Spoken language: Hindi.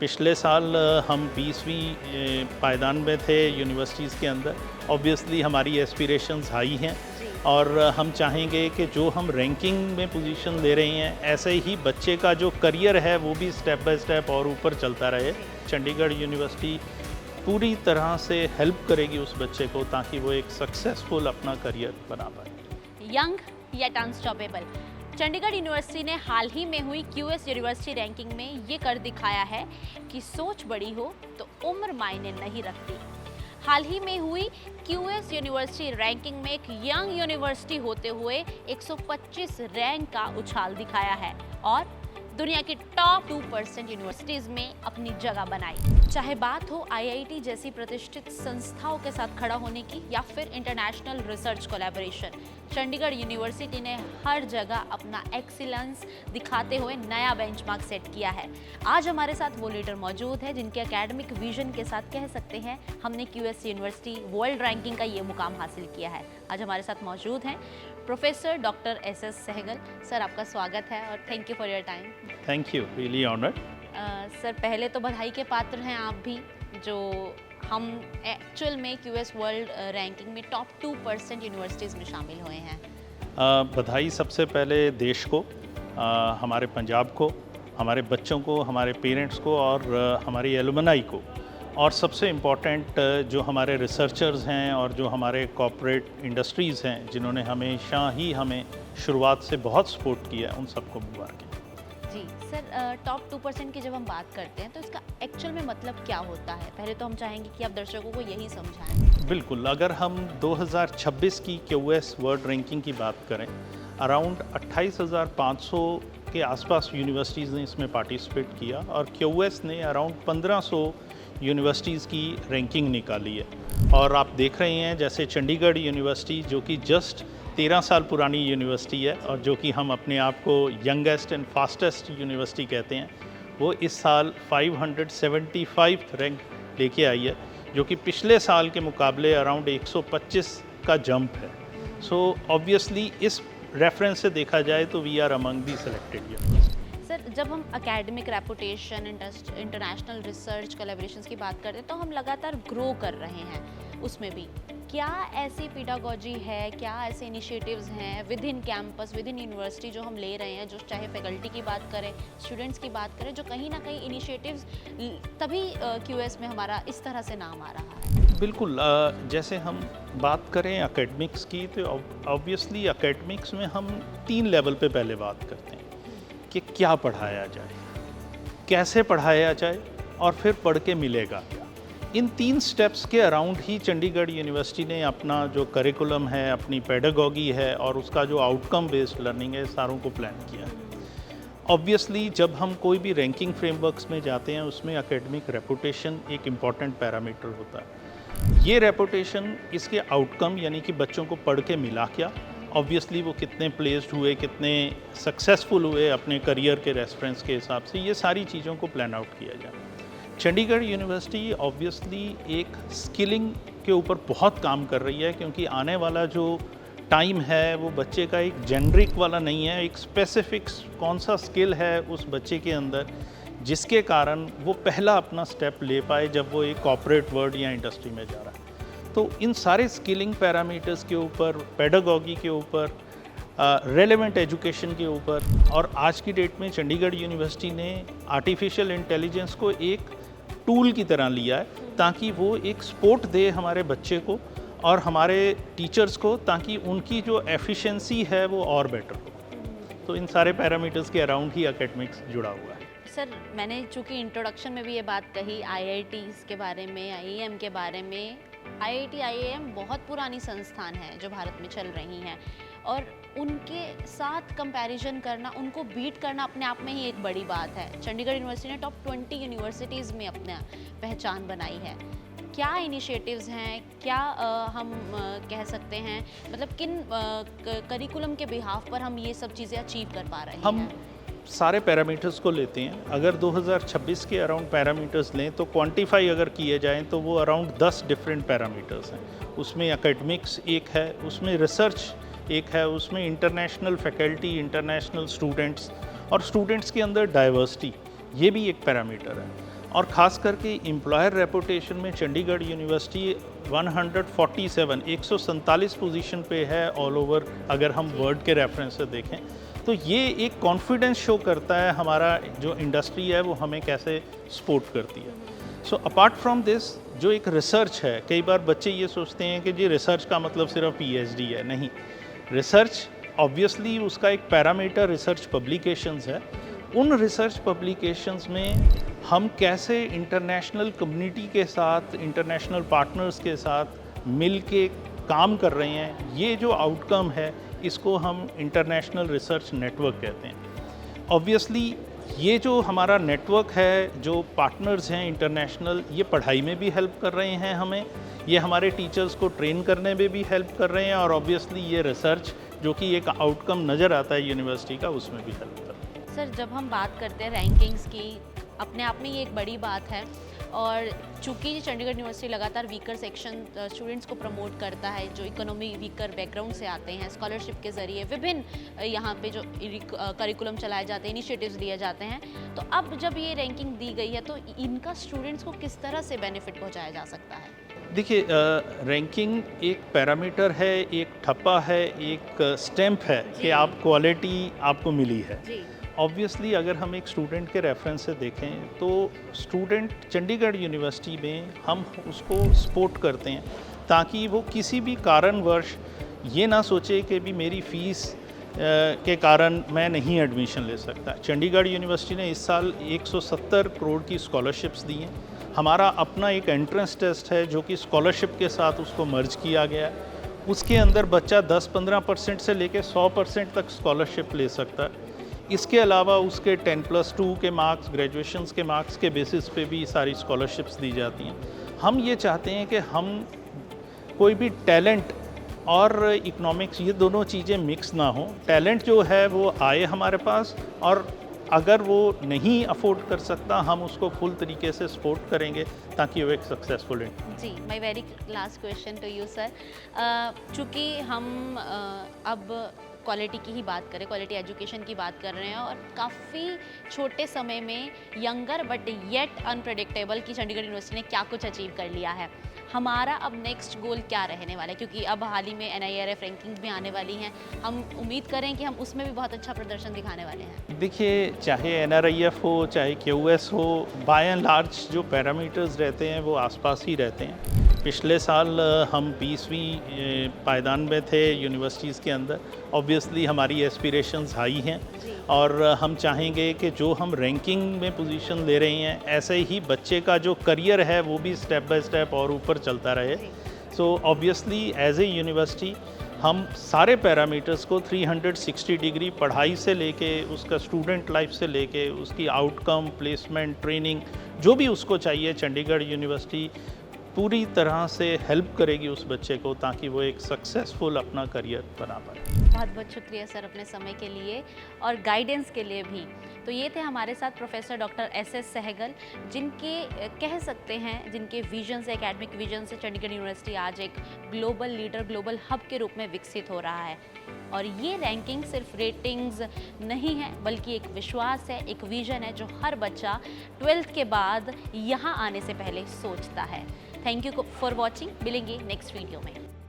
पिछले साल हम 20वीं पायदान में थे यूनिवर्सिटीज़ के अंदर। ऑब्वियसली हमारी एस्पिरेशंस हाई हैं और हम चाहेंगे कि जो हम रैंकिंग में पोजीशन ले रहे हैं ऐसे ही बच्चे का जो करियर है वो भी स्टेप बाय स्टेप और ऊपर चलता रहे। चंडीगढ़ यूनिवर्सिटी पूरी तरह से हेल्प करेगी उस बच्चे को ताकि वो एक सक्सेसफुल अपना करियर बना पाए। Young yet unstoppable, Chandigarh university ने हाल ही में हुई क्यूएस यूनिवर्सिटी रैंकिंग में ये कर दिखाया है कि सोच बड़ी हो तो उम्र मायने नहीं रखती। हाल ही में हुई क्यूएस यूनिवर्सिटी रैंकिंग में एक यंग यूनिवर्सिटी होते हुए 125 रैंक का उछाल दिखाया है और दुनिया की टॉप 2% यूनिवर्सिटीज़ में अपनी जगह बनाई। चाहे बात हो आईआईटी जैसी प्रतिष्ठित संस्थाओं के साथ खड़ा होने की या फिर international research collaboration, Chandigarh university ने हर जगह अपना एक्सीलेंस दिखाते हुए नया बेंचमार्क सेट किया है। आज हमारे साथ वो लीडर मौजूद है जिनके एकेडमिक विजन के साथ कह सकते हैं हमने क्यूएस यूनिवर्सिटी वर्ल्ड रैंकिंग का ये मुकाम हासिल किया है। आज हमारे साथ मौजूद हैं professor doctor S Sehgal. Sir, आपका स्वागत है और thank you for your time. Thank you, really honoured. Sir, पहले तो बधाई के पात्र हैं आप भी, जो हम एक्चुअल में क्यूएस वर्ल्ड रैंकिंग में टॉप 2% यूनिवर्सिटीज़ में शामिल हुए हैं। बधाई सबसे पहले देश को, हमारे पंजाब को, हमारे बच्चों को, हमारे पेरेंट्स को और हमारी एलुमनाई को, और सबसे इम्पॉर्टेंट जो हमारे रिसर्चर्स हैं और जो हमारे कॉर्पोरेट इंडस्ट्रीज़ हैं जिन्होंने हमेशा ही हमें शुरुआत से बहुत सपोर्ट किया है, उन सबको मुबारक। जी सर, टॉप 2% की जब हम बात करते हैं तो इसका एक्चुअल में मतलब क्या होता है? पहले तो हम चाहेंगे कि आप दर्शकों को यही समझाएं। बिल्कुल, अगर हम 2026 की क्यूएस वर्ल्ड रैंकिंग की बात करें, अराउंड 28,500 के आसपास यूनिवर्सिटीज़ ने इसमें पार्टिसिपेट किया और क्यूएस ने अराउंड 1500 यूनिवर्सिटीज़ की रैंकिंग निकाली है। और आप देख रहे हैं जैसे चंडीगढ़ यूनिवर्सिटी जो कि जस्ट 13 साल पुरानी यूनिवर्सिटी है और जो कि हम अपने आप को यंगेस्ट एंड फास्टेस्ट यूनिवर्सिटी कहते हैं, वो इस साल 575 रैंक लेके आई है, जो कि पिछले साल के मुकाबले अराउंड 125 का जंप है। सो ऑब्वियसली इस रेफरेंस से देखा जाए तो we are among the selected university. Sir, जब हम academic reputation, international research collaborations की बात करते हैं तो हम लगातार ग्रो कर रहे हैं। उसमें भी क्या ऐसी पेडागोजी है, क्या ऐसे इनिशिएटिव्स हैं with in campus, with in university जो हम ले रहे हैं, जो चाहे फैकल्टी की बात करें, स्टूडेंट्स की बात करें, जो कहीं ना कहीं इनिशिएटिव्स तभी क्यूएस में हमारा इस तरह से नाम आ रहा है? बिल्कुल, जैसे हम बात करें एकेडमिक्स की तो ऑब्वियसली एकेडमिक्स में हम 3 लेवल पे पहले बात करते हैं कि क्या पढ़ाया जाए, कैसे पढ़ाया जाए और फिर पढ़ के मिलेगा क्या। इन 3 स्टेप्स के अराउंड ही चंडीगढ़ यूनिवर्सिटी ने अपना जो करिकुलम है, अपनी पेडागोगी है और उसका जो आउटकम बेस्ड लर्निंग है, सारों को प्लान किया है। ऑब्वियसली जब हम कोई भी रैंकिंग फ्रेमवर्क्स में जाते हैं उसमें एकेडमिक रेपुटेशन एक इम्पॉर्टेंट पैरामीटर होता है। ये रेपुटेशन इसके आउटकम यानी कि बच्चों को पढ़ के मिला क्या, ऑब्वियसली वो कितने प्लेस्ड हुए, कितने सक्सेसफुल हुए अपने करियर के रेफरेंस के हिसाब से, ये सारी चीज़ों को प्लान आउट किया जाए। चंडीगढ़ यूनिवर्सिटी ऑब्वियसली एक स्किलिंग के ऊपर बहुत काम कर रही है क्योंकि आने वाला जो टाइम है वो बच्चे का एक जेनरिक वाला नहीं है, एक स्पेसिफिक कौन सा स्किल है उस बच्चे के अंदर जिसके कारण वो पहला अपना स्टेप ले पाए जब वो एक कॉर्पोरेट वर्ल्ड या इंडस्ट्री में जा रहा है। तो इन सारे स्किलिंग पैरामीटर्स के ऊपर, पेडागोगी के ऊपर, रेलेवेंट एजुकेशन के ऊपर, और आज की डेट में चंडीगढ़ यूनिवर्सिटी ने आर्टिफिशियल इंटेलिजेंस को एक टूल की तरह लिया है ताकि वो एक सपोर्ट दे हमारे बच्चे को और हमारे टीचर्स को, ताकि उनकी जो एफिशिएंसी है वो और बेटर हो। तो इन सारे पैरामीटर्स के अराउंड ही एकेडमिक्स जुड़ा हुआ है। सर, मैंने चूँकि इंट्रोडक्शन में भी ये बात कही आईआईटीज़ के बारे में, आईएएम के बारे में। आईआईटी, आईएएम बहुत पुरानी संस्थान है जो भारत में चल रही हैं और उनके साथ कंपैरिजन करना, उनको बीट करना अपने आप में ही एक बड़ी बात है। चंडीगढ़ यूनिवर्सिटी ने टॉप 20 यूनिवर्सिटीज़ में अपना पहचान बनाई है। क्या इनिशिएटिव्स हैं, क्या हम कह सकते हैं, मतलब किन करिकुलम के बिहाफ पर हम ये सब चीज़ें अचीव कर पा रहे हैं? हम सारे पैरामीटर्स को लेते हैं। अगर 2026 के अराउंड पैरामीटर्स लें तो क्वांटिफाई अगर किए जाएं तो वो अराउंड 10 डिफरेंट पैरामीटर्स हैं। उसमें एकेडमिक्स एक है, उसमें रिसर्च एक है, उसमें इंटरनेशनल फैकल्टी, इंटरनेशनल स्टूडेंट्स और स्टूडेंट्स के अंदर डाइवर्सिटी, ये भी एक पैरामीटर है। और ख़ास करके एम्प्लॉयर रेपुटेशन में चंडीगढ़ यूनिवर्सिटी 147 पोजीशन पे है ऑल ओवर, अगर हम वर्ल्ड के रेफरेंस से देखें तो ये एक कॉन्फिडेंस शो करता है हमारा जो इंडस्ट्री है वो हमें कैसे सपोर्ट करती है। सो अपार्ट फ्रॉम दिस जो एक रिसर्च है, कई बार बच्चे ये सोचते हैं कि जी रिसर्च का मतलब सिर्फ पीएचडी है, नहीं। रिसर्च ऑब्वियसली उसका एक पैरामीटर रिसर्च पब्लिकेशंस है। उन रिसर्च पब्लिकेशंस में हम कैसे इंटरनेशनल कम्युनिटी के साथ, इंटरनेशनल पार्टनर्स के साथ मिल के काम कर रहे हैं, ये जो आउटकम है इसको हम इंटरनेशनल रिसर्च नेटवर्क कहते हैं। ऑब्वियसली ये जो हमारा नेटवर्क है, जो पार्टनर्स हैं इंटरनेशनल, ये पढ़ाई में भी हेल्प कर रहे हैं हमें, ये हमारे टीचर्स को ट्रेन करने में भी हेल्प कर रहे हैं, और ऑब्वियसली ये रिसर्च जो कि एक आउटकम नज़र आता है यूनिवर्सिटी का, उसमें भी हेल्प कर रहे हैं। सर, जब हम बात करते हैं रैंकिंग्स की, अपने आप में ये एक बड़ी बात है, और चूंकि चंडीगढ़ यूनिवर्सिटी लगातार वीकर सेक्शन स्टूडेंट्स को प्रमोट करता है जो इकोनॉमी वीकर बैकग्राउंड से आते हैं, स्कॉलरशिप के ज़रिए विभिन्न यहाँ पे जो करिकुलम चलाए जाते हैं, इनिशिएटिव्स लिए जाते हैं, तो अब जब ये रैंकिंग दी गई है तो इनका स्टूडेंट्स को किस तरह से बेनिफिट पहुँचाया जा सकता है? देखिए, रैंकिंग एक पैरामीटर है, एक ठप्पा है, एक स्टैम्प है कि आप क्वालिटी आपको मिली है। ऑब्वियसली अगर हम एक स्टूडेंट के रेफरेंस से देखें तो स्टूडेंट चंडीगढ़ यूनिवर्सिटी में हम उसको सपोर्ट करते हैं ताकि वो किसी भी कारणवश ये ना सोचे कि भी मेरी फ़ीस के कारण मैं नहीं एडमिशन ले सकता। चंडीगढ़ यूनिवर्सिटी ने इस साल 170 करोड़ की स्कॉलरशिप्स दी हैं। हमारा अपना एक एंट्रेंस टेस्ट है जो कि स्कॉलरशिप के साथ उसको मर्ज किया गया है। उसके अंदर बच्चा 10-15% से लेकर 100% तक स्कॉलरशिप ले सकता है। इसके अलावा उसके 10+2 के मार्क्स, ग्रेजुएशंस के मार्क्स के बेसिस पे भी सारी स्कॉलरशिप्स दी जाती हैं। हम ये चाहते हैं कि हम कोई भी टैलेंट और इकोनॉमिक्स, ये दोनों चीज़ें मिक्स ना हो। टैलेंट जो है वो आए हमारे पास, और अगर वो नहीं अफोर्ड कर सकता हम उसको फुल तरीके से सपोर्ट करेंगे ताकि वो एक सक्सेसफुल है। जी, my very last question to you sir, चूँकि हम अब क्वालिटी की ही बात करें, क्वालिटी एजुकेशन की बात कर रहे हैं, और काफ़ी छोटे समय में यंगर बट येट अनप्रेडिक्टेबल की चंडीगढ़ यूनिवर्सिटी ने क्या कुछ अचीव कर लिया है, हमारा अब नेक्स्ट गोल क्या रहने वाला है? क्योंकि अब हाल ही में NIRF रैंकिंग भी आने वाली हैं, हम उम्मीद करें कि हम उसमें भी बहुत अच्छा प्रदर्शन दिखाने वाले हैं। देखिए, चाहे NRIF हो चाहे QS हो, बाय एंड लार्ज जो पैरामीटर्स रहते हैं वो आसपास ही रहते हैं। पिछले साल हम 20वीं पायदान में थे यूनिवर्सिटीज़ के अंदर। ऑब्वियसली हमारी एस्पिरेशंस हाई हैं और हम चाहेंगे कि जो हम रैंकिंग में पोजीशन ले रहे हैं, ऐसे ही बच्चे का जो करियर है वो भी स्टेप बाय स्टेप और ऊपर चलता रहे। So obviously as a university हम सारे पैरामीटर्स को 360 डिग्री, पढ़ाई से लेके उसका स्टूडेंट लाइफ से लेके उसकी आउटकम, प्लेसमेंट, ट्रेनिंग, जो भी उसको चाहिए, चंडीगढ़ यूनिवर्सिटी पूरी तरह से हेल्प करेगी उस बच्चे को ताकि वो एक सक्सेसफुल अपना करियर बना पाए। बहुत बहुत शुक्रिया सर अपने समय के लिए और गाइडेंस के लिए भी। तो ये थे हमारे साथ प्रोफेसर डॉक्टर SS सहगल, जिनके कह सकते हैं जिनके विजन से, एकेडमिक विजन से चंडीगढ़ यूनिवर्सिटी आज एक ग्लोबल लीडर, ग्लोबल हब के रूप में विकसित हो रहा है। और ये रैंकिंग सिर्फ रेटिंग्स नहीं है, बल्कि एक विश्वास है, एक विजन है जो हर बच्चा 12th के बाद यहाँ आने से पहले सोचता है। Thank you for watching. मिलेंगे नेक्स्ट वीडियो में।